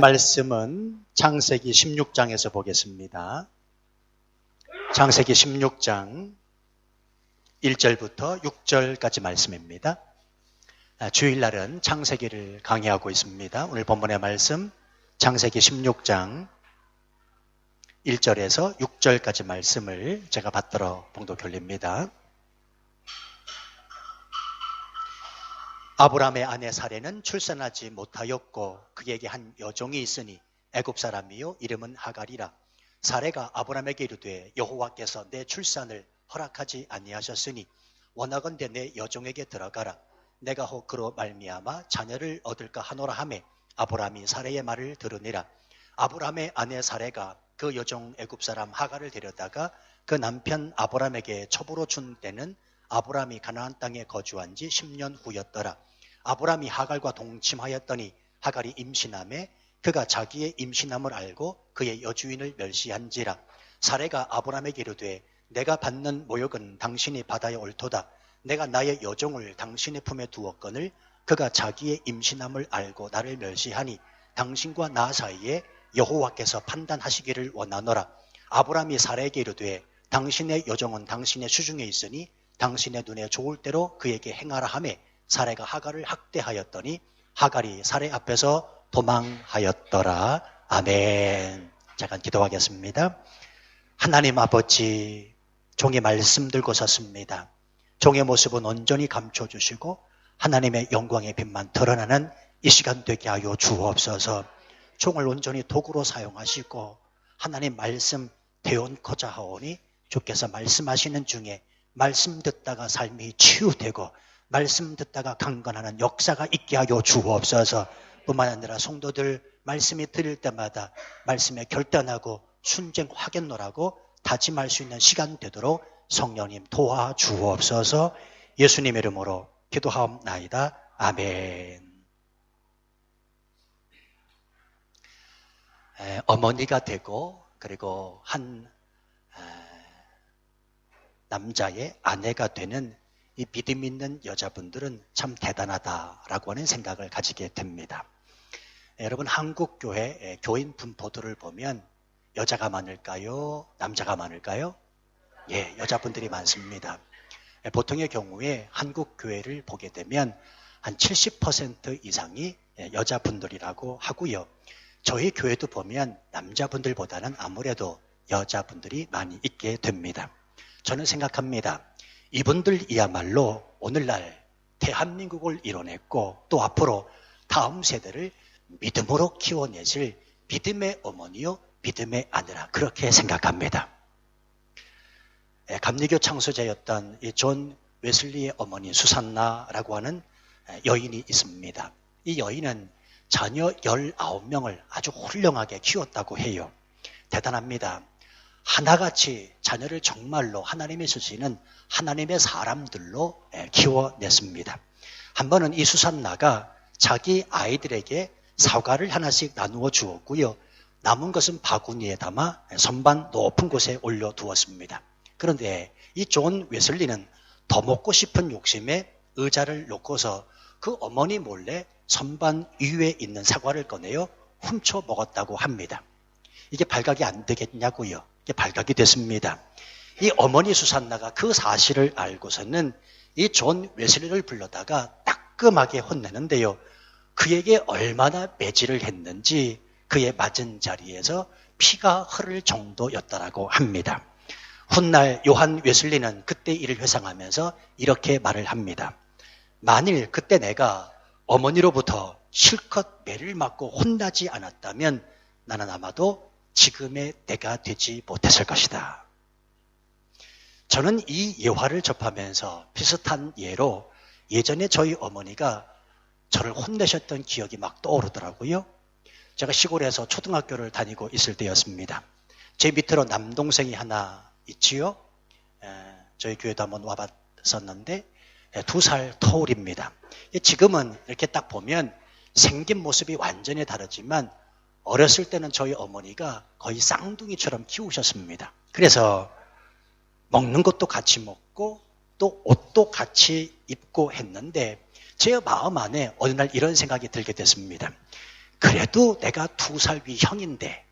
말씀은 창세기 16장에서 보겠습니다. 창세기 16장 1절부터 6절까지 말씀입니다. 주일날은 창세기를 강의하고 있습니다. 오늘 본문의 말씀 창세기 16장 1절에서 6절까지 말씀을 제가 받들어 봉독 올립니다. 아브라함의 아내 사레는 출산하지 못하였고 그에게 한 여종이 있으니 애굽 사람이요 이름은 하갈이라. 사레가 아브라함에게 이르되 여호와께서 내 출산을 허락하지 아니하셨으니 원하건대 내 여종에게 들어가라. 내가 혹 그로 말미암아 자녀를 얻을까 하노라 하매 아브라함이 사레의 말을 들으니라. 아브라함의 아내 사레가 그 여종 애굽 사람 하갈을 데려다가 그 남편 아브라함에게 첩으로 준 때는 아브라함이 가나안 땅에 거주한 지 10년 후였더라. 아브라함이 하갈과 동침하였더니 하갈이 임신하매 그가 자기의 임신함을 알고 그의 여주인을 멸시한지라. 사레가 아브라함에게 이르되 내가 받는 모욕은 당신이 받아야 옳도다. 내가 나의 여종을 당신의 품에 두었거늘 그가 자기의 임신함을 알고 나를 멸시하니 당신과 나 사이에 여호와께서 판단하시기를 원하노라. 아브라함이 사레에게 이르되 당신의 여종은 당신의 수중에 있으니 당신의 눈에 좋을 대로 그에게 행하라 하매 사레가 하갈을 학대하였더니 하갈이 사레 앞에서 도망하였더라. 아멘. 잠깐 기도하겠습니다. 하나님 아버지, 종의 말씀 들고 섰습니다. 종의 모습은 온전히 감춰주시고 하나님의 영광의 빛만 드러나는 이 시간 되게 하여 주옵소서. 종을 온전히 도구로 사용하시고 하나님 말씀 되온코자 하오니 주께서 말씀하시는 중에 말씀 듣다가 삶이 치유되고 말씀 듣다가 강건하는 역사가 있게 하여 주옵소서. 뿐만 아니라 성도들 말씀이 들릴 때마다 말씀에 결단하고 순종 확연노라고 다짐할 수 있는 시간 되도록 성령님 도와주옵소서. 예수님 이름으로 기도하옵나이다. 아멘. 어머니가 되고 그리고 한 남자의 아내가 되는 이 믿음 있는 여자분들은 참 대단하다라고 하는 생각을 가지게 됩니다. 여러분 한국 교회 교인 분포도를 보면 여자가 많을까요? 남자가 많을까요? 예, 여자분들이 많습니다. 보통의 경우에 한국 교회를 보게 되면 한 70% 이상이 여자분들이라고 하고요. 저희 교회도 보면 남자분들보다는 아무래도 여자분들이 많이 있게 됩니다. 저는 생각합니다. 이분들이야말로 오늘날 대한민국을 이뤄냈고 또 앞으로 다음 세대를 믿음으로 키워내실 믿음의 어머니요 믿음의 아내라 그렇게 생각합니다. 감리교 창소자였던 이 존 웨슬리의 어머니 수산나라고 하는 여인이 있습니다. 이 여인은 자녀 19명을 아주 훌륭하게 키웠다고 해요. 대단합니다. 하나같이 자녀를 정말로 하나님이 쓰시는 하나님의 사람들로 키워냈습니다. 한 번은 이 수산나가 자기 아이들에게 사과를 하나씩 나누어 주었고요. 남은 것은 바구니에 담아 선반 높은 곳에 올려두었습니다. 그런데 이 존 웨슬리는 더 먹고 싶은 욕심에 의자를 놓고서 그 어머니 몰래 선반 위에 있는 사과를 꺼내어 훔쳐 먹었다고 합니다. 이게 발각이 안 되겠냐고요. 이게 발각이 됐습니다. 이 어머니 수산나가 그 사실을 알고서는 이 존 웨슬리를 불러다가 따끔하게 혼내는데요. 그에게 얼마나 매질을 했는지 그의 맞은 자리에서 피가 흐를 정도였다라고 합니다. 훗날 요한 웨슬리는 그때 일을 회상하면서 이렇게 말을 합니다. 만일 그때 내가 어머니로부터 실컷 매를 맞고 혼나지 않았다면 나는 아마도 지금의 때가 되지 못했을 것이다. 저는 이 예화를 접하면서 비슷한 예로 예전에 저희 어머니가 저를 혼내셨던 기억이 막 떠오르더라고요. 제가 시골에서 초등학교를 다니고 있을 때였습니다. 제 밑으로 남동생이 하나 있지요. 저희 교회도 한번 와봤었는데 2살 터울입니다. 지금은 이렇게 딱 보면 생긴 모습이 완전히 다르지만 어렸을 때는 저희 어머니가 거의 쌍둥이처럼 키우셨습니다. 그래서 먹는 것도 같이 먹고 또 옷도 같이 입고 했는데 제 마음 안에 어느 날 이런 생각이 들게 됐습니다. 그래도 내가 2살 위 형인데,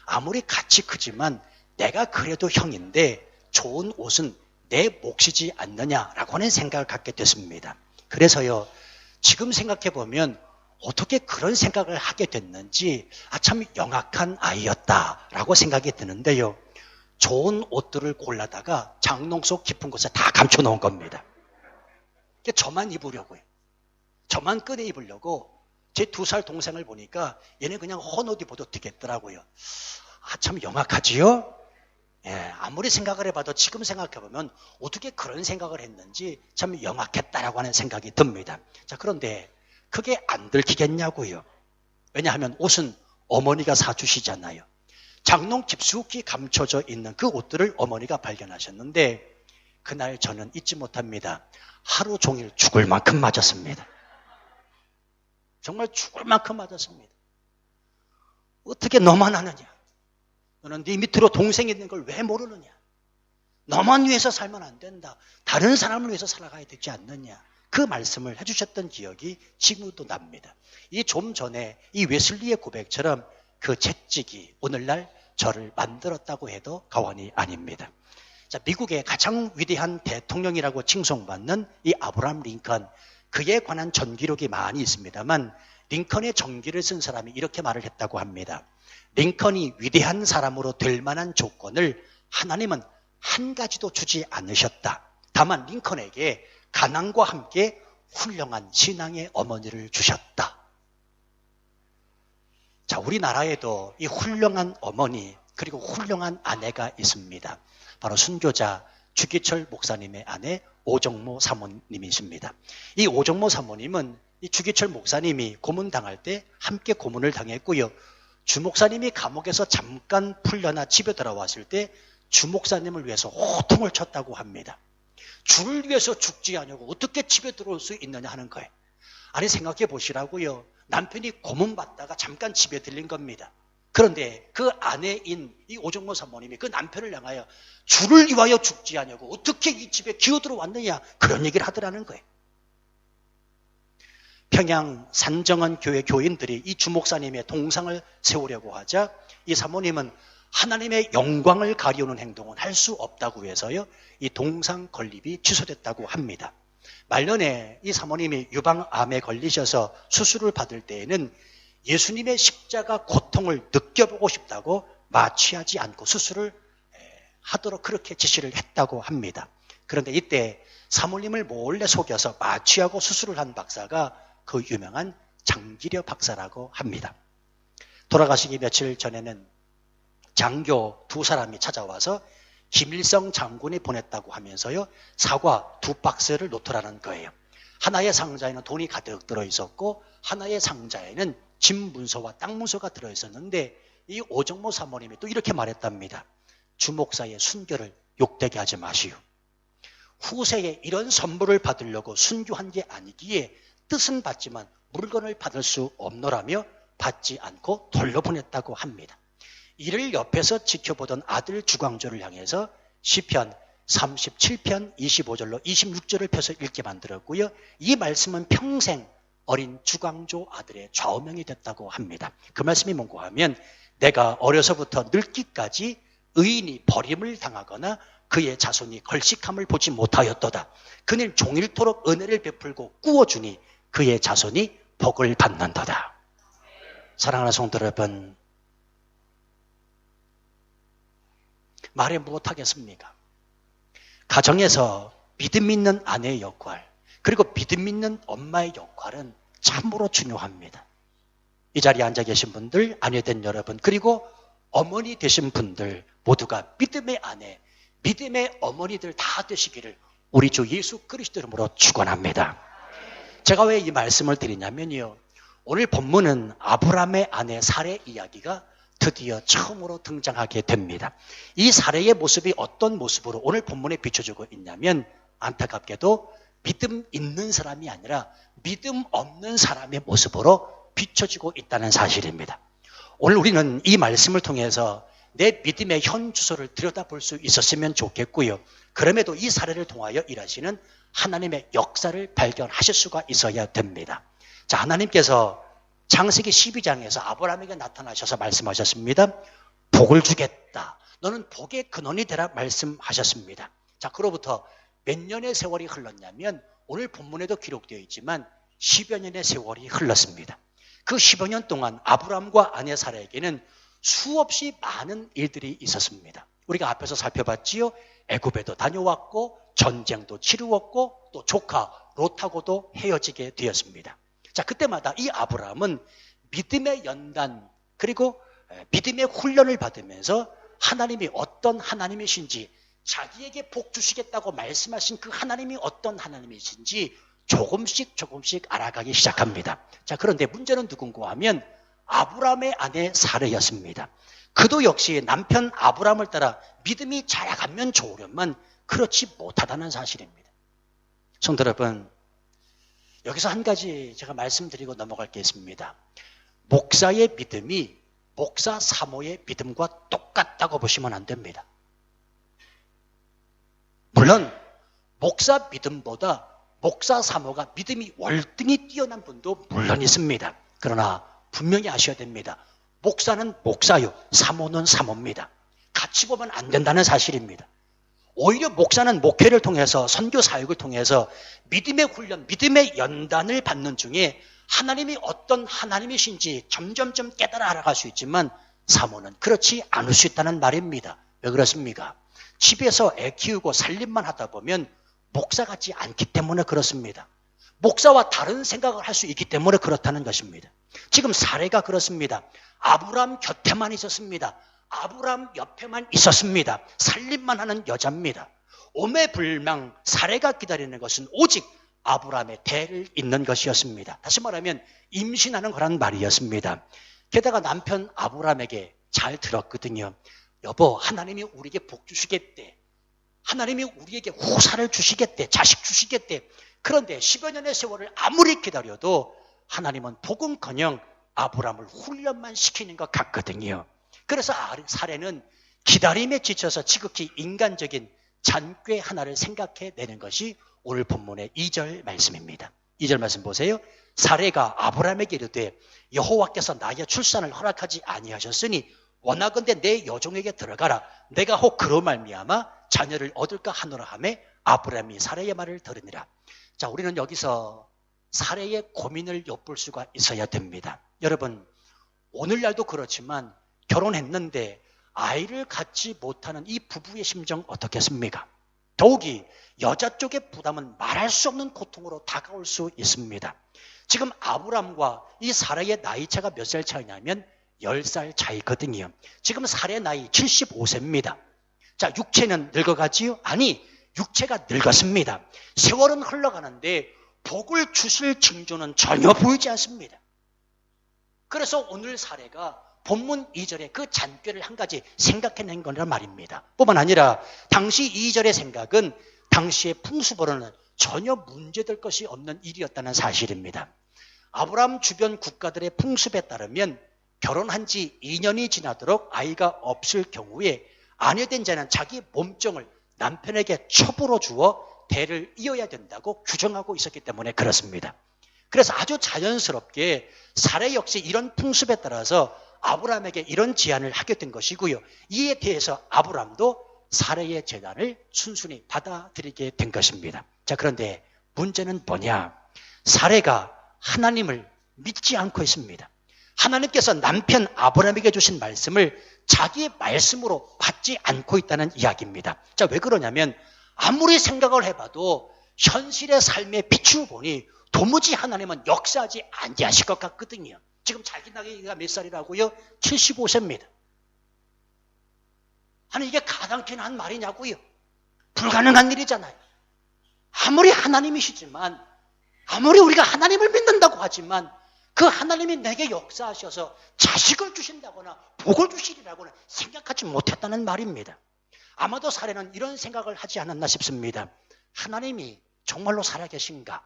아무리 같이 크지만 내가 그래도 형인데 좋은 옷은 내 몫이지 않느냐라고 하는 생각을 갖게 됐습니다. 그래서요, 지금 생각해보면 어떻게 그런 생각을 하게 됐는지 참 영악한 아이였다라고 생각이 드는데요. 좋은 옷들을 골라다가 장롱 속 깊은 곳에 다 감춰놓은 겁니다. 저만 입으려고요. 저만 꺼내 입으려고 제 2살 동생을 보니까 얘는 그냥 헌옷 입어도 되겠더라고요. 참 영악하지요? 예, 아무리 생각을 해봐도 지금 생각해보면 어떻게 그런 생각을 했는지 참 영악했다라고 하는 생각이 듭니다. 자, 그런데 그게 안 들키겠냐고요. 왜냐하면 옷은 어머니가 사주시잖아요. 장롱 깊숙이 감춰져 있는 그 옷들을 어머니가 발견하셨는데 그날 저는 잊지 못합니다. 하루 종일 죽을 만큼 맞았습니다. 정말 죽을 만큼 맞았습니다. 어떻게 너만 하느냐? 너는 네 밑으로 동생이 있는 걸 왜 모르느냐? 너만 위해서 살면 안 된다. 다른 사람을 위해서 살아가야 되지 않느냐? 그 말씀을 해주셨던 기억이 지금도 납니다. 이 좀 전에 이 웨슬리의 고백처럼 그 채찍이 오늘날 저를 만들었다고 해도 과언이 아닙니다. 자, 미국의 가장 위대한 대통령이라고 칭송받는 이 아브라함 링컨, 그에 관한 전기록이 많이 있습니다만 링컨의 전기를 쓴 사람이 이렇게 말을 했다고 합니다. 링컨이 위대한 사람으로 될 만한 조건을 하나님은 한 가지도 주지 않으셨다. 다만 링컨에게 가난과 함께 훌륭한 신앙의 어머니를 주셨다. 자, 우리나라에도 이 훌륭한 어머니 그리고 훌륭한 아내가 있습니다. 바로 순교자 주기철 목사님의 아내 오정모 사모님이십니다. 이 오정모 사모님은 이 주기철 목사님이 고문당할 때 함께 고문을 당했고요. 주 목사님이 감옥에서 잠깐 풀려나 집에 돌아왔을 때 주 목사님을 위해서 호통을 쳤다고 합니다. 주를 위해서 죽지 않냐고 어떻게 집에 들어올 수 있느냐 하는 거예요. 아니 생각해 보시라고요. 남편이 고문받다가 잠깐 집에 들린 겁니다. 그런데 그 아내인 이 오정모 사모님이 그 남편을 향하여 주를 위하여 죽지 않냐고 어떻게 이 집에 기어들어왔느냐 그런 얘기를 하더라는 거예요. 평양 산정원 교회 교인들이 이 주 목사님의 동상을 세우려고 하자 이 사모님은 하나님의 영광을 가리우는 행동은 할 수 없다고 해서요. 이 동상 건립이 취소됐다고 합니다. 말년에 이 사모님이 유방암에 걸리셔서 수술을 받을 때에는 예수님의 십자가 고통을 느껴보고 싶다고 마취하지 않고 수술을 하도록 그렇게 지시를 했다고 합니다. 그런데 이때 사모님을 몰래 속여서 마취하고 수술을 한 박사가 그 유명한 장기려 박사라고 합니다. 돌아가시기 며칠 전에는 장교 2사람이 찾아와서 김일성 장군이 보냈다고 하면서요. 사과 2박스를 놓더라는 거예요. 하나의 상자에는 돈이 가득 들어있었고 하나의 상자에는 집 문서와 땅 문서가 들어있었는데 이 오정모 사모님이 또 이렇게 말했답니다. 주 목사의 순교를 욕되게 하지 마시오. 후세에 이런 선물을 받으려고 순교한 게 아니기에 뜻은 받지만 물건을 받을 수 없노라며 받지 않고 돌려보냈다고 합니다. 이를 옆에서 지켜보던 아들 주광조를 향해서 시편 37편 25절로 26절을 펴서 읽게 만들었고요. 이 말씀은 평생 어린 주광조 아들의 좌우명이 됐다고 합니다. 그 말씀이 뭔고 하면 내가 어려서부터 늙기까지 의인이 버림을 당하거나 그의 자손이 걸식함을 보지 못하였도다. 그는 종일토록 은혜를 베풀고 꾸어주니 그의 자손이 복을 받는도다. 사랑하는 성도 여러분, 말해 무엇하겠습니까? 가정에서 믿음 있는 아내의 역할 그리고 믿음 있는 엄마의 역할은 참으로 중요합니다. 이 자리에 앉아 계신 분들, 아내된 여러분 그리고 어머니 되신 분들 모두가 믿음의 아내, 믿음의 어머니들 다 되시기를 우리 주 예수 그리스도 이름으로 축원합니다. 제가 왜 이 말씀을 드리냐면요. 오늘 본문은 아브라함의 아내 사례 이야기가 드디어 처음으로 등장하게 됩니다. 이 사례의 모습이 어떤 모습으로 오늘 본문에 비춰지고 있냐면 안타깝게도 믿음 있는 사람이 아니라 믿음 없는 사람의 모습으로 비춰지고 있다는 사실입니다. 오늘 우리는 이 말씀을 통해서 내 믿음의 현 주소를 들여다볼 수 있었으면 좋겠고요. 그럼에도 이 사례를 통하여 일하시는 하나님의 역사를 발견하실 수가 있어야 됩니다. 자, 하나님께서 창세기 12장에서 아브라함에게 나타나셔서 말씀하셨습니다. 복을 주겠다. 너는 복의 근원이 되라 말씀하셨습니다. 자, 그로부터 몇 년의 세월이 흘렀냐면 오늘 본문에도 기록되어 있지만 10여 년의 세월이 흘렀습니다. 그 10여 년 동안 아브라함과 아내 사라에게는 수없이 많은 일들이 있었습니다. 우리가 앞에서 살펴봤지요. 애굽에도 다녀왔고 전쟁도 치루었고 또 조카 롯하고도 헤어지게 되었습니다. 자, 그때마다 이 아브라함은 믿음의 연단 그리고 믿음의 훈련을 받으면서 하나님이 어떤 하나님이신지 자기에게 복 주시겠다고 말씀하신 그 하나님이 어떤 하나님이신지 조금씩 알아가기 시작합니다. 자, 그런데 문제는 누군가 하면 아브라함의 아내 사레였습니다. 그도 역시 남편 아브라함을 따라 믿음이 자라가면 좋으련만 그렇지 못하다는 사실입니다. 성도 여러분, 여기서 한 가지 제가 말씀드리고 넘어갈 게 있습니다. 목사의 믿음이 목사 사모의 믿음과 똑같다고 보시면 안 됩니다. 물론 목사 믿음보다 목사 사모가 믿음이 월등히 뛰어난 분도 물론 있습니다. 그러나 분명히 아셔야 됩니다. 목사는 목사요, 사모는 사모입니다. 같이 보면 안 된다는 사실입니다. 오히려 목사는 목회를 통해서 선교 사역을 통해서 믿음의 훈련, 믿음의 연단을 받는 중에 하나님이 어떤 하나님이신지 점점점 깨달아 알아갈 수 있지만 사모는 그렇지 않을 수 있다는 말입니다. 왜 그렇습니까? 집에서 애 키우고 살림만 하다 보면 목사 같지 않기 때문에 그렇습니다. 목사와 다른 생각을 할 수 있기 때문에 그렇다는 것입니다. 지금 사례가 그렇습니다. 아브라함 곁에만 있었습니다. 아브라함 옆에만 있었습니다. 살림만 하는 여자입니다. 오매불망 사례가 기다리는 것은 오직 아브라함의 대를 잇는 것이었습니다. 다시 말하면 임신하는 거란 말이었습니다. 게다가 남편 아브라함에게 잘 들었거든요. 여보, 하나님이 우리에게 복 주시겠대. 하나님이 우리에게 후사를 주시겠대. 자식 주시겠대. 그런데 10여 년의 세월을 아무리 기다려도 하나님은 복음커녕 아브라함을 훈련만 시키는 것 같거든요. 그래서 사례는 기다림에 지쳐서 지극히 인간적인 잔꾀 하나를 생각해내는 것이 오늘 본문의 2절 말씀입니다. 2절 말씀 보세요. 사례가 아브라함에게 이르되 여호와께서 나의 출산을 허락하지 아니하셨으니 원하건대 내 여종에게 들어가라. 내가 혹 그로 말미암아 자녀를 얻을까 하노라 하매 아브라함이 사례의 말을 들으니라. 자, 우리는 여기서 사례의 고민을 엿볼 수가 있어야 됩니다. 여러분, 오늘날도 그렇지만 결혼했는데 아이를 갖지 못하는 이 부부의 심정 어떻겠습니까? 더욱이 여자 쪽의 부담은 말할 수 없는 고통으로 다가올 수 있습니다. 지금 아브람과 이 사라의 나이 차가 몇 살 차이냐면 10살 차이거든요. 지금 사라의 나이 75세입니다. 자, 육체는 늙어가지요? 아니, 육체가 늙었습니다. 세월은 흘러가는데 복을 주실 징조는 전혀 보이지 않습니다. 그래서 오늘 사례가 본문 2절에 그 잔꾀를 한 가지 생각해낸 거란 말입니다. 뿐만 아니라 당시 2절의 생각은 당시의 풍수버로는 전혀 문제될 것이 없는 일이었다는 사실입니다. 아브라함 주변 국가들의 풍습에 따르면 결혼한 지 2년이 지나도록 아이가 없을 경우에 아내된 자는 자기 몸종을 남편에게 첩으로 주어 대를 이어야 된다고 규정하고 있었기 때문에 그렇습니다. 그래서 아주 자연스럽게 사례 역시 이런 풍습에 따라서 아브라함에게 이런 제안을 하게 된 것이고요. 이에 대해서 아브라함도 사례의 제안을 순순히 받아들이게 된 것입니다. 자, 그런데 문제는 뭐냐? 사례가 하나님을 믿지 않고 있습니다. 하나님께서 남편 아브라함에게 주신 말씀을 자기의 말씀으로 받지 않고 있다는 이야기입니다. 자, 왜 그러냐면 아무리 생각을 해봐도 현실의 삶에 비추어 보니 도무지 하나님은 역사하지 아니하실 것 같거든요. 지금 자기 나이가 몇 살이라고요? 75세입니다. 아니, 이게 가당키는 한 말이냐고요? 불가능한 일이잖아요. 아무리 하나님이시지만, 아무리 우리가 하나님을 믿는다고 하지만 그 하나님이 내게 역사하셔서 자식을 주신다거나 복을 주시리라고는 생각하지 못했다는 말입니다. 아마도 사례는 이런 생각을 하지 않았나 싶습니다. 하나님이 정말로 살아계신가?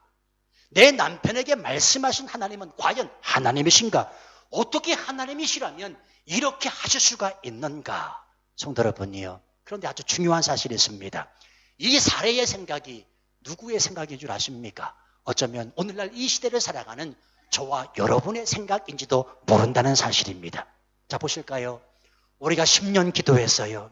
내 남편에게 말씀하신 하나님은 과연 하나님이신가? 어떻게 하나님이시라면 이렇게 하실 수가 있는가? 성도 여러분이요. 그런데 아주 중요한 사실이 있습니다. 이 사례의 생각이 누구의 생각인 줄 아십니까? 어쩌면 오늘날 이 시대를 살아가는 저와 여러분의 생각인지도 모른다는 사실입니다. 자, 보실까요? 우리가 10년 기도했어요.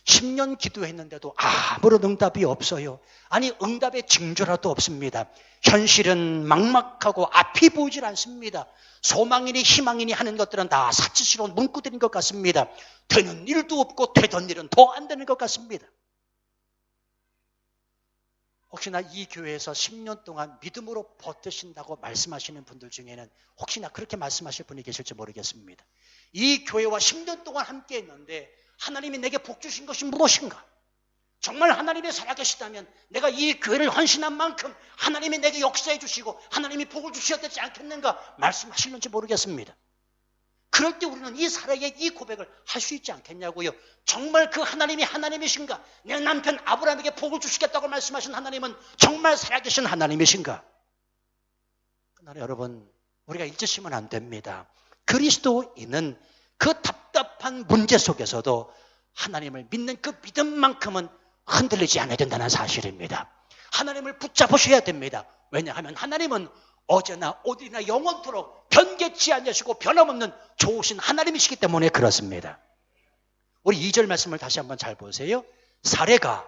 10년 기도했는데도 아무런 응답이 없어요. 아니, 응답의 징조라도 없습니다. 현실은 막막하고 앞이 보이질 않습니다. 소망이니 희망이니 하는 것들은 다 사치스러운 문구들인 것 같습니다. 되는 일도 없고 되던 일은 더 안 되는 것 같습니다. 혹시나 이 교회에서 10년 동안 믿음으로 버티신다고 말씀하시는 분들 중에는 혹시나 그렇게 말씀하실 분이 계실지 모르겠습니다. 이 교회와 10년 동안 함께 했는데 하나님이 내게 복 주신 것이 무엇인가? 정말 하나님이 살아계시다면 내가 이 교회를 헌신한 만큼 하나님이 내게 역사해 주시고 하나님이 복을 주셔야 되지 않겠는가 말씀하실는지 모르겠습니다. 그럴 때 우리는 이 사례의 이 고백을 할 수 있지 않겠냐고요. 정말 그 하나님이 하나님이신가? 내 남편 아브라함에게 복을 주시겠다고 말씀하신 하나님은 정말 살아계신 하나님이신가? 그러나 여러분, 우리가 잊으시면 안 됩니다. 그리스도인은 그 답답한 문제 속에서도 하나님을 믿는 그 믿음만큼은 흔들리지 않아야 된다는 사실입니다. 하나님을 붙잡으셔야 됩니다. 왜냐하면 하나님은 어제나 오늘이나 영원토록 변개치 않으시고 변함없는 좋으신 하나님이시기 때문에 그렇습니다. 우리 2절 말씀을 다시 한번 잘 보세요. 사레가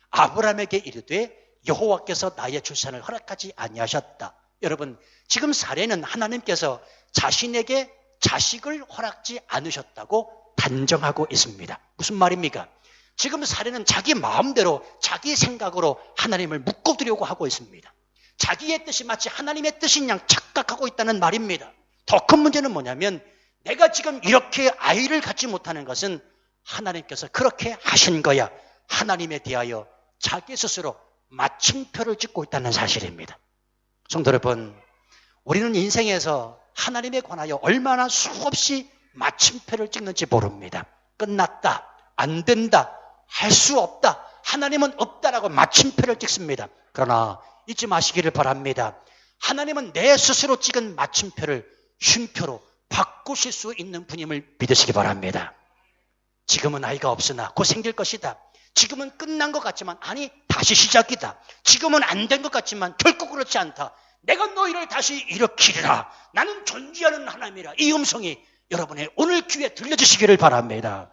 아브라함에게 이르되 여호와께서 나의 출산을 허락하지 아니하셨다. 여러분, 지금 사레는 하나님께서 자신에게 자식을 허락지 않으셨다고 단정하고 있습니다. 무슨 말입니까? 지금 사례는 자기 마음대로 자기 생각으로 하나님을 묶어두려고 하고 있습니다. 자기의 뜻이 마치 하나님의 뜻인 양 착각하고 있다는 말입니다. 더 큰 문제는 뭐냐면 내가 지금 이렇게 아이를 갖지 못하는 것은 하나님께서 그렇게 하신 거야. 하나님에 대하여 자기 스스로 마침표를 찍고 있다는 사실입니다. 성도 여러분, 우리는 인생에서 하나님에 관하여 얼마나 수없이 마침표를 찍는지 모릅니다. 끝났다, 안 된다, 할 수 없다, 하나님은 없다라고 마침표를 찍습니다. 그러나 잊지 마시기를 바랍니다. 하나님은 내 스스로 찍은 마침표를 쉼표로 바꾸실 수 있는 분임을 믿으시기 바랍니다. 지금은 아이가 없으나 곧 생길 것이다. 지금은 끝난 것 같지만 아니 다시 시작이다. 지금은 안 된 것 같지만 결코 그렇지 않다. 내가 너희를 다시 일으키리라. 나는 존재하는 하나님이라. 이 음성이 여러분의 오늘 귀에 들려주시기를 바랍니다.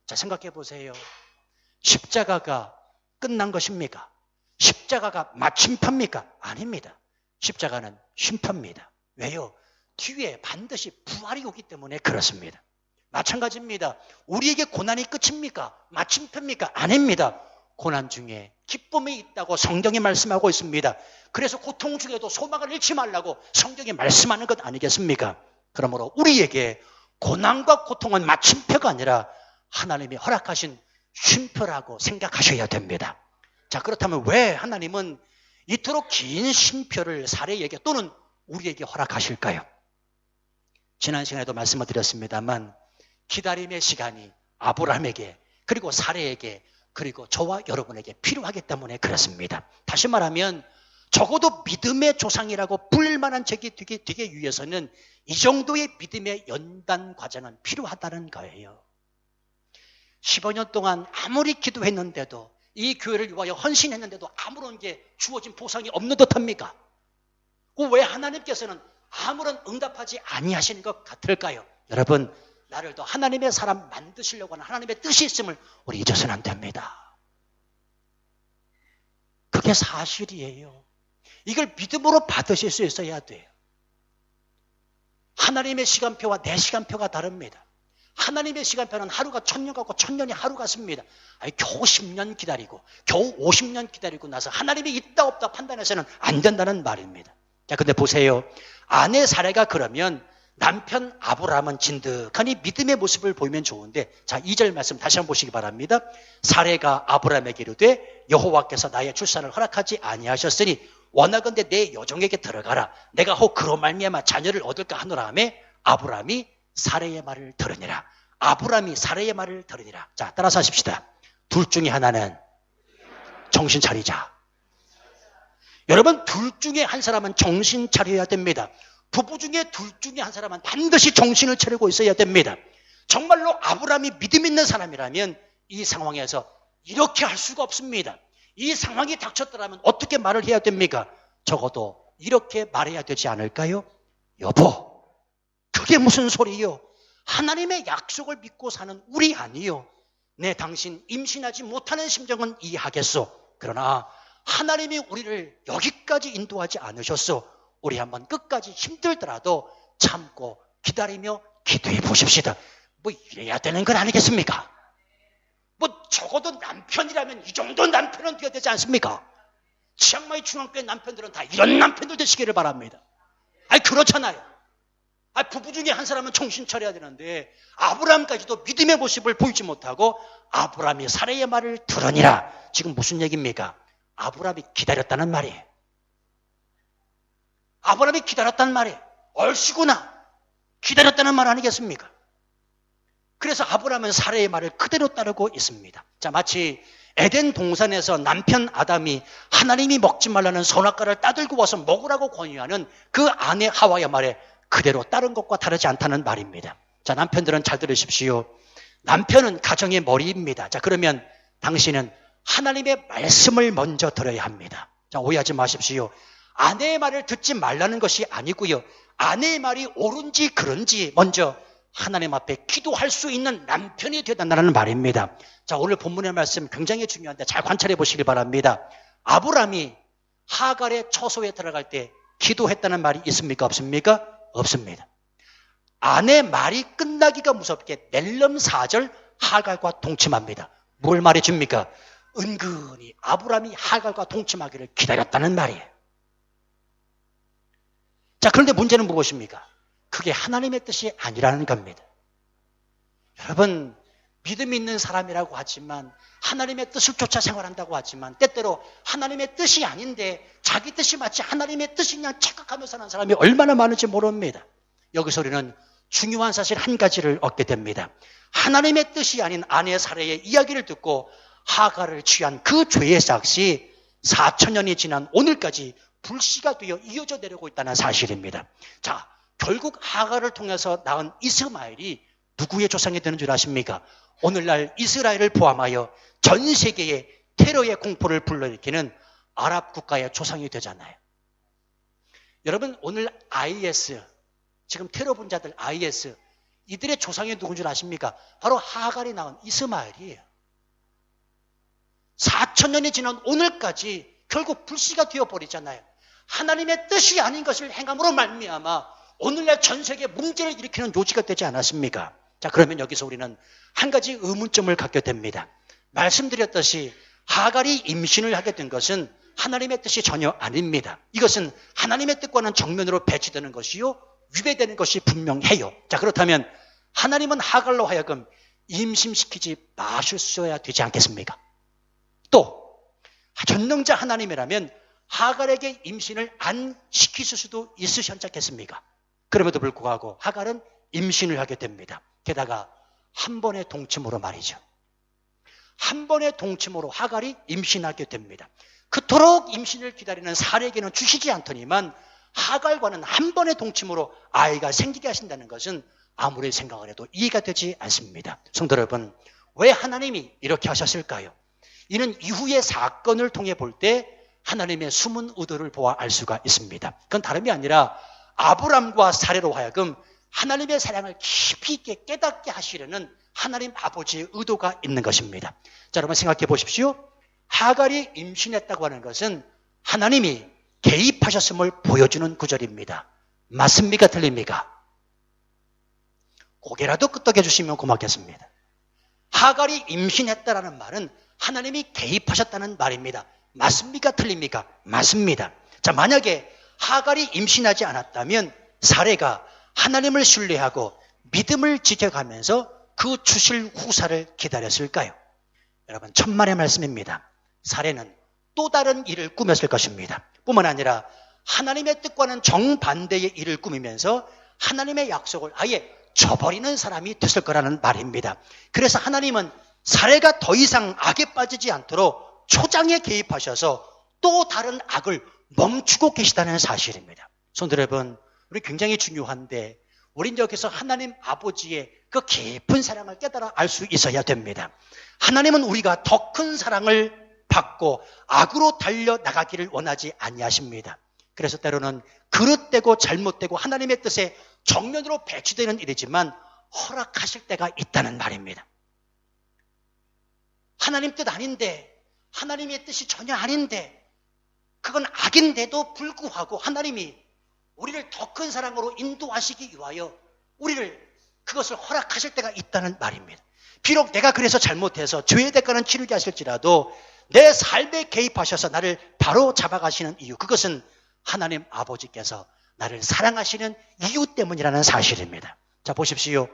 자, 생각해 보세요. 십자가가 끝난 것입니까? 십자가가 마침표입니까? 아닙니다. 십자가는 쉼표입니다. 왜요? 뒤에 반드시 부활이 오기 때문에 그렇습니다. 마찬가지입니다. 우리에게 고난이 끝입니까? 마침표입니까? 아닙니다. 고난 중에 기쁨이 있다고 성경이 말씀하고 있습니다. 그래서 고통 중에도 소망을 잃지 말라고 성경이 말씀하는 것 아니겠습니까? 그러므로 우리에게 고난과 고통은 마침표가 아니라 하나님이 허락하신 쉼표라고 생각하셔야 됩니다. 자, 그렇다면 왜 하나님은 이토록 긴 쉼표를 사례에게 또는 우리에게 허락하실까요? 지난 시간에도 말씀을 드렸습니다만 기다림의 시간이 아브라함에게 그리고 사례에게 그리고 저와 여러분에게 필요하기 때문에 그렇습니다. 다시 말하면 적어도 믿음의 조상이라고 불릴 만한 적이 되기 위해서는 이 정도의 믿음의 연단 과정은 필요하다는 거예요. 15년 동안 아무리 기도했는데도 이 교회를 위하여 헌신했는데도 아무런 게 주어진 보상이 없는 듯합니까? 왜 하나님께서는 아무런 응답하지 아니하시는 것 같을까요? 여러분, 나를 더 하나님의 사람 만드시려고 하는 하나님의 뜻이 있음을 우리 잊어서는 안 됩니다. 그게 사실이에요. 이걸 믿음으로 받으실 수 있어야 돼요. 하나님의 시간표와 내 시간표가 다릅니다. 하나님의 시간표는 하루가 1000년 같고 1000년이 하루 같습니다. 겨우 10년 기다리고 겨우 50년 기다리고 나서 하나님이 있다 없다 판단해서는 안 된다는 말입니다. 자, 근데 보세요. 아내 사례가 그러면 남편 아브라함은 진득하니 믿음의 모습을 보이면 좋은데, 자, 2절 말씀 다시 한번 보시기 바랍니다. 사례가 아브라함에게 이르되 여호와께서 나의 출산을 허락하지 아니하셨으니 원하건대 내 여종에게 들어가라. 내가 혹 그로 말미암아 자녀를 얻을까 하노라 하매 아브라함이 사례의 말을 들으니라. 아브라함이 사례의 말을 들으니라. 자, 따라서 하십시다. 둘 중에 하나는 정신 차리자. 여러분, 둘 중에 한 사람은 정신 차려야 됩니다. 부부 중에 둘 중에 한 사람은 반드시 정신을 차리고 있어야 됩니다. 정말로 아브라함이 믿음 있는 사람이라면 이 상황에서 이렇게 할 수가 없습니다. 이 상황이 닥쳤더라면 어떻게 말을 해야 됩니까? 적어도 이렇게 말해야 되지 않을까요? 여보, 그게 무슨 소리요? 하나님의 약속을 믿고 사는 우리 아니요. 네, 당신 임신하지 못하는 심정은 이해하겠소. 그러나 하나님이 우리를 여기까지 인도하지 않으셨소. 우리 한번 끝까지 힘들더라도 참고 기다리며 기도해 보십시다. 뭐 이래야 되는 건 아니겠습니까? 뭐 적어도 남편이라면 이 정도 남편은 되어야 되지 않습니까? 치앙마이 중앙교회 남편들은 다 이런 남편들 되시기를 바랍니다. 아니 그렇잖아요. 아니 부부 중에 한 사람은 정신 차려야 되는데 아브라함까지도 믿음의 모습을 보이지 못하고 아브라함이 사라의 말을 들으니라. 지금 무슨 얘기입니까? 아브라함이 기다렸다는 말이에요. 아브라함이 기다렸다는 말이에요. 얼씨구나. 기다렸다는 말 아니겠습니까? 그래서 아브라함은 사라의 말을 그대로 따르고 있습니다. 자, 마치 에덴 동산에서 남편 아담이 하나님이 먹지 말라는 선악과를 따들고 와서 먹으라고 권유하는 그 아내 하와의 말에 그대로 따른 것과 다르지 않다는 말입니다. 자, 남편들은 잘 들으십시오. 남편은 가정의 머리입니다. 자, 그러면 당신은 하나님의 말씀을 먼저 들어야 합니다. 자, 오해하지 마십시오. 아내의 말을 듣지 말라는 것이 아니고요. 아내의 말이 옳은지 그른지 먼저 하나님 앞에 기도할 수 있는 남편이 되어야 된다는 말입니다. 자, 오늘 본문의 말씀 굉장히 중요한데 잘 관찰해 보시기 바랍니다. 아브라함이 하갈의 처소에 들어갈 때 기도했다는 말이 있습니까? 없습니까? 없습니다. 아내 말이 끝나기가 무섭게 낼름 4절 하갈과 동침합니다. 뭘 말해줍니까? 은근히 아브라함이 하갈과 동침하기를 기다렸다는 말이에요. 자, 그런데 문제는 무엇입니까? 그게 하나님의 뜻이 아니라는 겁니다. 여러분, 믿음 있는 사람이라고 하지만 하나님의 뜻을 쫓아 생활한다고 하지만 때때로 하나님의 뜻이 아닌데 자기 뜻이 마치 하나님의 뜻이 그냥 착각하며 사는 사람이 얼마나 많은지 모릅니다. 여기서 우리는 중요한 사실 한 가지를 얻게 됩니다. 하나님의 뜻이 아닌 아내 사례의 이야기를 듣고 하갈을 취한 그 죄의 싹이 4,000년이 지난 오늘까지 불씨가 되어 이어져 내려오고 있다는 사실입니다. 자, 결국 하갈을 통해서 낳은 이스마엘이 누구의 조상이 되는 줄 아십니까? 오늘날 이스라엘을 포함하여 전 세계의 테러의 공포를 불러일으키는 아랍 국가의 조상이 되잖아요. 여러분, 오늘 IS, 지금 테러 분자들 IS, 이들의 조상이 누군 줄 아십니까? 바로 하갈이 낳은 이스마엘이에요. 4,000년이 지난 오늘까지 결국 불씨가 되어버리잖아요. 하나님의 뜻이 아닌 것을 행함으로 말미암아 오늘날 전 세계에 문제를 일으키는 요지가 되지 않았습니까? 자, 그러면 여기서 우리는 한 가지 의문점을 갖게 됩니다. 말씀드렸듯이 하갈이 임신을 하게 된 것은 하나님의 뜻이 전혀 아닙니다. 이것은 하나님의 뜻과는 정면으로 배치되는 것이요, 위배되는 것이 분명해요. 자, 그렇다면 하나님은 하갈로 하여금 임신시키지 마셨어야 되지 않겠습니까? 또 전능자 하나님이라면 하갈에게 임신을 안 시키실 수도 있으셨지 않겠습니까? 그럼에도 불구하고 하갈은 임신을 하게 됩니다. 게다가 한 번의 동침으로 말이죠. 한 번의 동침으로 하갈이 임신하게 됩니다. 그토록 임신을 기다리는 사례에게는 주시지 않더니만 하갈과는 한 번의 동침으로 아이가 생기게 하신다는 것은 아무리 생각을 해도 이해가 되지 않습니다. 성도 여러분, 왜 하나님이 이렇게 하셨을까요? 이는 이후의 사건을 통해 볼 때 하나님의 숨은 의도를 보아 알 수가 있습니다. 그건 다름이 아니라 아브람과 사례로 하여금 하나님의 사랑을 깊이 있게 깨닫게 하시려는 하나님 아버지의 의도가 있는 것입니다. 자, 여러분 생각해 보십시오. 하갈이 임신했다고 하는 것은 하나님이 개입하셨음을 보여주는 구절입니다. 맞습니까? 틀립니까? 고개라도 끄덕여 주시면 고맙겠습니다. 하갈이 임신했다라는 말은 하나님이 개입하셨다는 말입니다. 맞습니까? 틀립니까? 맞습니다. 자, 만약에 하갈이 임신하지 않았다면 사례가 하나님을 신뢰하고 믿음을 지켜가면서 그 주실 후사를 기다렸을까요? 여러분, 천만의 말씀입니다. 사례는 또 다른 일을 꾸몄을 것입니다. 뿐만 아니라 하나님의 뜻과는 정반대의 일을 꾸미면서 하나님의 약속을 아예 저버리는 사람이 됐을 거라는 말입니다. 그래서 하나님은 사례가 더 이상 악에 빠지지 않도록 초장에 개입하셔서 또 다른 악을 멈추고 계시다는 사실입니다. 성도 여러분, 우리 굉장히 중요한데 우린 여기서 하나님 아버지의 그 깊은 사랑을 깨달아 알 수 있어야 됩니다. 하나님은 우리가 더 큰 사랑을 받고 악으로 달려나가기를 원하지 아니하십니다. 그래서 때로는 그릇되고 잘못되고 하나님의 뜻에 정면으로 배치되는 일이지만 허락하실 때가 있다는 말입니다. 하나님 뜻 아닌데, 하나님의 뜻이 전혀 아닌데, 그건 악인데도 불구하고 하나님이 우리를 더 큰 사랑으로 인도하시기 위하여 우리를 그것을 허락하실 때가 있다는 말입니다. 비록 내가 그래서 잘못해서 죄의 대가는 치르게 하실지라도 내 삶에 개입하셔서 나를 바로 잡아가시는 이유, 그것은 하나님 아버지께서 나를 사랑하시는 이유 때문이라는 사실입니다. 자, 보십시오.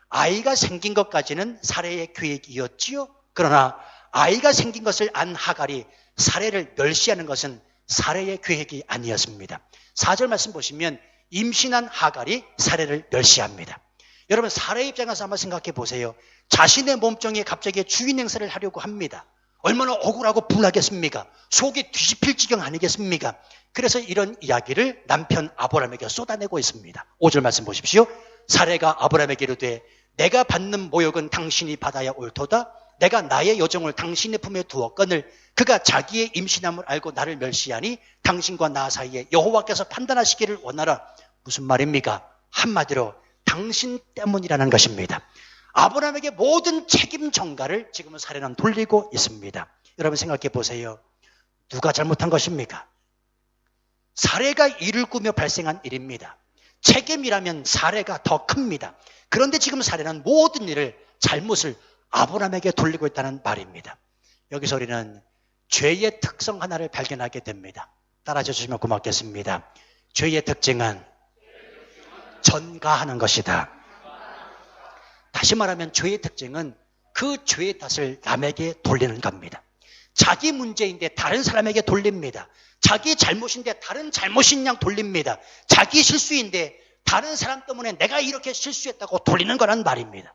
아이가 생긴 것까지는 사레의 계획이었지요. 그러나 아이가 생긴 것을 안 하갈이 사레를 멸시하는 것은 사레의 계획이 아니었습니다. 4절 말씀 보시면 임신한 하갈이 사레를 멸시합니다. 여러분, 사레의 입장에서 한번 생각해 보세요. 자신의 몸종에 갑자기 주인 행세를 하려고 합니다. 얼마나 억울하고 분하겠습니까? 속이 뒤집힐 지경 아니겠습니까? 그래서 이런 이야기를 남편 아브라함에게 쏟아내고 있습니다. 5절 말씀 보십시오. 사레가 아브라함에게 이르되 내가 받는 모욕은 당신이 받아야 옳도다. 내가 나의 여종을 당신의 품에 두었거늘 그가 자기의 임신함을 알고 나를 멸시하니 당신과 나 사이에 여호와께서 판단하시기를 원하라. 무슨 말입니까? 한마디로 당신 때문이라는 것입니다. 아브라함에게 모든 책임 전가를 지금은 사레는 돌리고 있습니다. 여러분 생각해 보세요. 누가 잘못한 것입니까? 사레가 일을 꾸며 발생한 일입니다. 책임이라면 사레가 더 큽니다. 그런데 지금 사레는 모든 일을, 잘못을 아브라함에게 돌리고 있다는 말입니다. 여기서 우리는 죄의 특성 하나를 발견하게 됩니다. 따라해 주시면 고맙겠습니다. 죄의 특징은 전가하는 것이다. 다시 말하면 죄의 특징은 그 죄의 탓을 남에게 돌리는 겁니다. 자기 문제인데 다른 사람에게 돌립니다. 자기 잘못인데 다른 잘못인 양 돌립니다. 자기 실수인데 다른 사람 때문에 내가 이렇게 실수했다고 돌리는 거란 말입니다.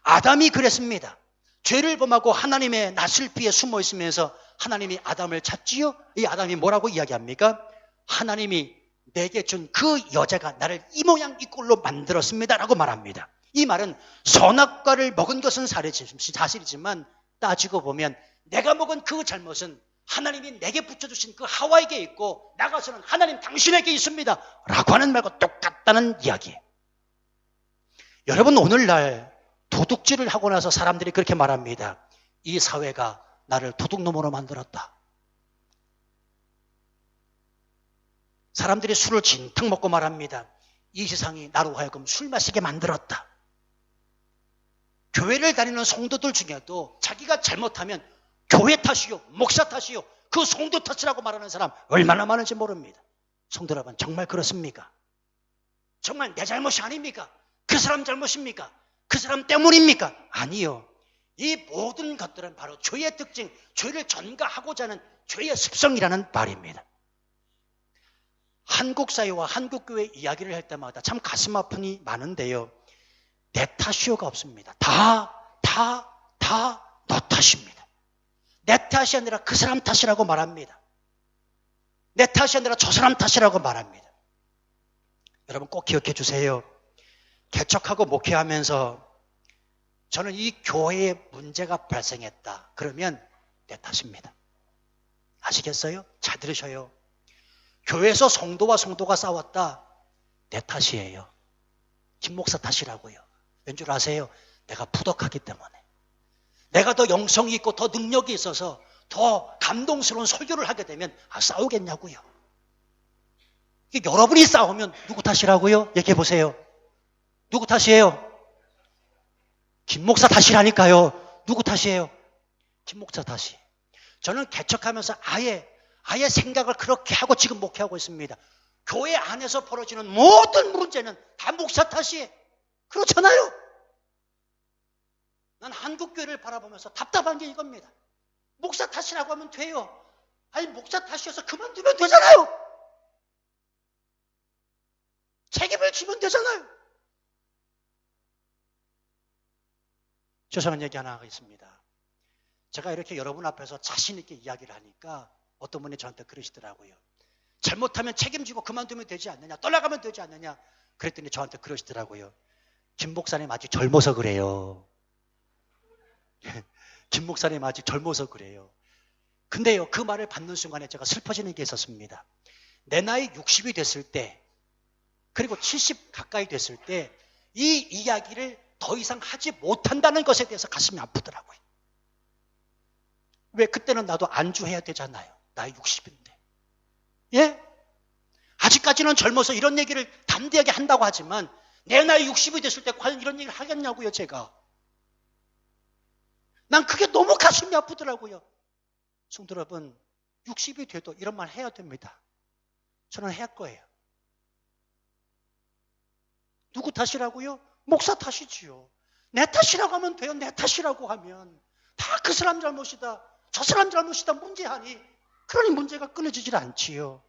아담이 그랬습니다. 죄를 범하고 하나님의 낯을 피해 숨어 있으면서 하나님이 아담을 찾지요? 이 아담이 뭐라고 이야기합니까? 하나님이 내게 준 그 여자가 나를 이 모양 이 꼴로 만들었습니다 라고 말합니다. 이 말은 선악과를 먹은 것은 사실이지만 따지고 보면 내가 먹은 그 잘못은 하나님이 내게 붙여주신 그 하와에게 있고 나가서는 하나님 당신에게 있습니다 라고 하는 말과 똑같다는 이야기예요. 여러분, 오늘날 도둑질을 하고 나서 사람들이 그렇게 말합니다. 이 사회가 나를 도둑놈으로 만들었다. 사람들이 술을 진탕 먹고 말합니다. 이 세상이 나로 하여금 술 마시게 만들었다. 교회를 다니는 성도들 중에도 자기가 잘못하면 교회 탓이요, 목사 탓이요, 그 성도 탓이라고 말하는 사람 얼마나 많은지 모릅니다. 성도 여러분, 정말 그렇습니까? 정말 내 잘못이 아닙니까? 그 사람 잘못입니까? 그 사람 때문입니까? 아니요. 이 모든 것들은 바로 죄의 특징, 죄를 전가하고자 하는 죄의 습성이라는 말입니다. 한국 사회와 한국 교회 이야기를 할 때마다 참 가슴 아픔이 많은데요. 내 탓이요가 없습니다. 다 너 탓입니다. 내 탓이 아니라 그 사람 탓이라고 말합니다. 내 탓이 아니라 저 사람 탓이라고 말합니다. 여러분 꼭 기억해 주세요. 개척하고 목회하면서 저는 이 교회에 문제가 발생했다. 그러면 내 탓입니다. 아시겠어요? 잘 들으셔요. 교회에서 성도와 성도가 싸웠다. 내 탓이에요. 김 목사 탓이라고요. 왠 줄 아세요? 내가 부덕하기 때문에. 내가 더 영성이 있고 더 능력이 있어서 더 감동스러운 설교를 하게 되면 싸우겠냐고요. 여러분이 싸우면 누구 탓이라고요? 얘기해 보세요. 누구 탓이에요? 김 목사 탓이라니까요. 누구 탓이에요? 김 목사 탓이. 저는 개척하면서 아예 생각을 그렇게 하고 지금 목회하고 있습니다. 교회 안에서 벌어지는 모든 문제는 다 목사 탓이에요. 그렇잖아요. 난 한국교회를 바라보면서 답답한 게 이겁니다. 목사 탓이라고 하면 돼요. 아니 목사 탓이어서 그만두면 되잖아요. 책임을 지면 되잖아요. 죄송한 얘기 하나 하겠습니다. 제가 이렇게 여러분 앞에서 자신 있게 이야기를 하니까 어떤 분이 저한테 그러시더라고요. 잘못하면 책임지고 그만두면 되지 않느냐, 떠나가면 되지 않느냐. 그랬더니 저한테 그러시더라고요. 김 목사님 아직 젊어서 그래요. 김 목사님 아직 젊어서 그래요. 근데요, 그 말을 받는 순간에 제가 슬퍼지는 게 있었습니다. 내 나이 60이 됐을 때, 그리고 70 가까이 됐을 때 이 이야기를 더 이상 하지 못한다는 것에 대해서 가슴이 아프더라고요. 왜? 그때는 나도 안주해야 되잖아요. 나이 60인데. 예? 아직까지는 젊어서 이런 얘기를 담대하게 한다고 하지만 내 나이 60이 됐을 때 과연 이런 얘기를 하겠냐고요, 제가. 난 그게 너무 가슴이 아프더라고요. 성도 여러분, 60이 돼도 이런 말 해야 됩니다. 저는 할 거예요. 누구 탓이라고요? 목사 탓이지요. 내 탓이라고 하면 돼요. 내 탓이라고 하면. 다 그 사람 잘못이다. 저 사람 잘못이다. 문제하니. 그러니 문제가 끊어지질 않지요.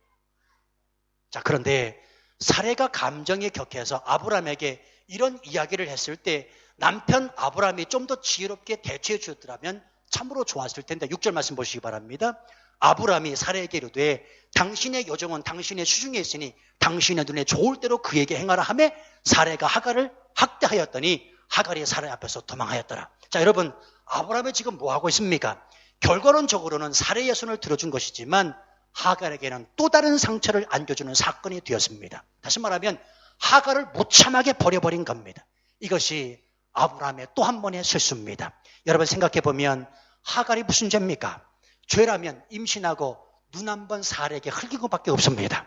자, 그런데 사례가 감정에 격해서 아브라함에게 이런 이야기를 했을 때 남편 아브라함이 좀 더 지혜롭게 대처해 주었더라면 참으로 좋았을 텐데 6절 말씀 보시기 바랍니다. 아브라함이 사례에게 이르되 당신의 여종은 당신의 수중에 있으니 당신의 눈에 좋을 대로 그에게 행하라 하매 사례가 하갈을 학대하였더니 하갈이 사례 앞에서 도망하였더라. 자, 여러분, 아브라함이 지금 뭐 하고 있습니까? 결과론적으로는 사례의 손을 들어준 것이지만 하갈에게는 또 다른 상처를 안겨주는 사건이 되었습니다. 다시 말하면 하갈을 무참하게 버려버린 겁니다. 이것이 아브라함의 또 한 번의 실수입니다. 여러분 생각해 보면 하갈이 무슨 죄입니까? 죄라면 임신하고 눈 한 번 사례에게 흘긴 것밖에 없습니다.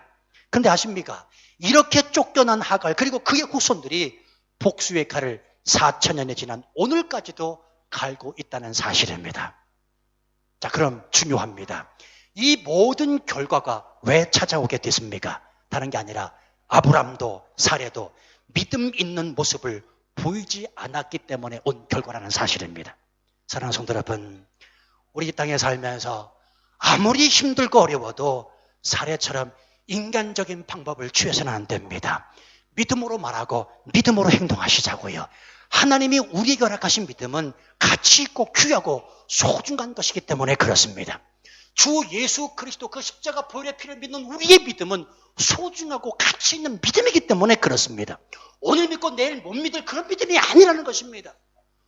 그런데 아십니까? 이렇게 쫓겨난 하갈 그리고 그의 후손들이 복수의 칼을 4,000년이 지난 오늘까지도 갈고 있다는 사실입니다. 자, 그럼 중요합니다. 이 모든 결과가 왜 찾아오게 됐습니까? 다른 게 아니라 아브람도 사례도 믿음 있는 모습을 보이지 않았기 때문에 온 결과라는 사실입니다. 사랑하는 성도 여러분, 우리 이 땅에 살면서 아무리 힘들고 어려워도 사례처럼 인간적인 방법을 취해서는 안 됩니다. 믿음으로 말하고 믿음으로 행동하시자고요. 하나님이 우리에게 허락하신 믿음은 가치 있고 귀하고 소중한 것이기 때문에 그렇습니다. 주 예수 그리스도 그 십자가 보혈의 피를 믿는 우리의 믿음은 소중하고 가치 있는 믿음이기 때문에 그렇습니다. 오늘 믿고 내일 못 믿을 그런 믿음이 아니라는 것입니다.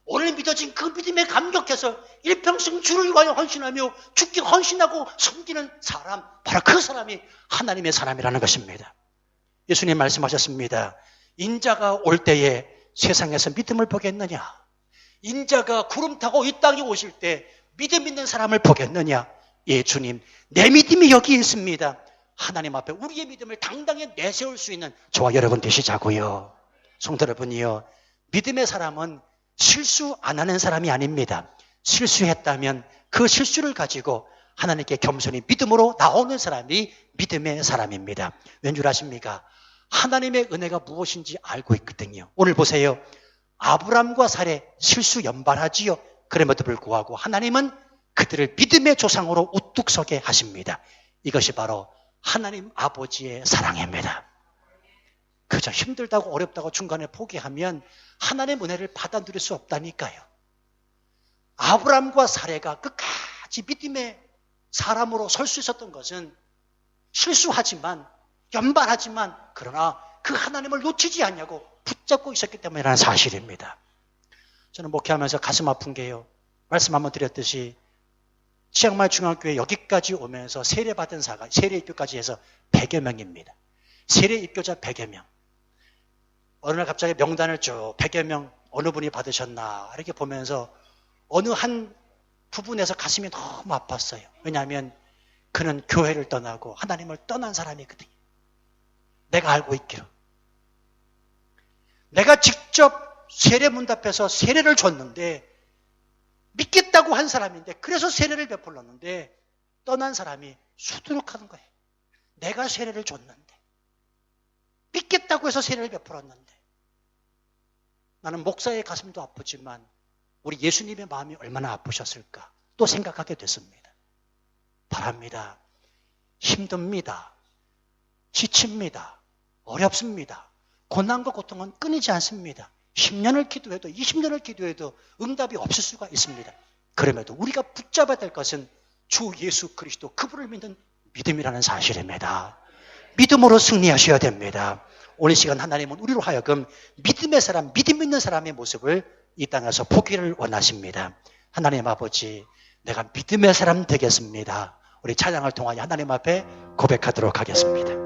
오늘 믿어진 그 믿음에 감격해서 일평생 주를 위하여 헌신하며 죽기 헌신하고 섬기는 사람, 바로 그 사람이 하나님의 사람이라는 것입니다. 예수님 말씀하셨습니다. 인자가 올 때에 세상에서 믿음을 보겠느냐? 인자가 구름 타고 이 땅에 오실 때 믿음 있는 사람을 보겠느냐? 예, 주님, 내 믿음이 여기 있습니다. 하나님 앞에 우리의 믿음을 당당히 내세울 수 있는 저와 여러분 되시자고요. 성도 여러분이요, 믿음의 사람은 실수 안 하는 사람이 아닙니다. 실수했다면 그 실수를 가지고 하나님께 겸손히 믿음으로 나오는 사람이 믿음의 사람입니다. 왠 줄 아십니까? 하나님의 은혜가 무엇인지 알고 있거든요. 오늘 보세요. 아브람과 사례 실수 연발하지요. 그럼에도 불구하고 하나님은 그들을 믿음의 조상으로 우뚝 서게 하십니다. 이것이 바로 하나님 아버지의 사랑입니다. 그저 힘들다고 어렵다고 중간에 포기하면 하나님의 은혜를 받아 누릴 수 없다니까요. 아브람과 사례가 끝까지 믿음의 사람으로 설 수 있었던 것은 실수하지만 연발하지만 그러나 그 하나님을 놓치지 않냐고 붙잡고 있었기 때문이라는 사실입니다. 저는 목회하면서 가슴 아픈 게요. 말씀 한번 드렸듯이 치앙마이 중앙교회 여기까지 오면서 세례받은 사가 세례 입교까지 해서 100여 명입니다. 세례 입교자 100여 명. 어느 날 갑자기 명단을 쭉 100여 명 어느 분이 받으셨나 이렇게 보면서 어느 한 부분에서 가슴이 너무 아팠어요. 왜냐하면 그는 교회를 떠나고 하나님을 떠난 사람이거든요. 내가 알고 있기로. 내가 직접 세례 문답해서 세례를 줬는데 믿겠다고 한 사람인데 그래서 세례를 베풀었는데 떠난 사람이 수두룩하는 거예요. 내가 세례를 줬는데 믿겠다고 해서 세례를 베풀었는데 나는 목사의 가슴도 아프지만 우리 예수님의 마음이 얼마나 아프셨을까 또 생각하게 됐습니다. 바랍니다. 힘듭니다. 지칩니다. 어렵습니다. 고난과 고통은 끊이지 않습니다. 10년을 기도해도 20년을 기도해도 응답이 없을 수가 있습니다. 그럼에도 우리가 붙잡아야 될 것은 주 예수 그리스도 그분을 믿는 믿음이라는 사실입니다. 믿음으로 승리하셔야 됩니다. 오늘 시간 하나님은 우리로 하여금 믿음의 사람, 믿음 있는 사람의 모습을 이 땅에서 보기를 원하십니다. 하나님 아버지, 내가 믿음의 사람 되겠습니다. 우리 찬양을 통하여 하나님 앞에 고백하도록 하겠습니다.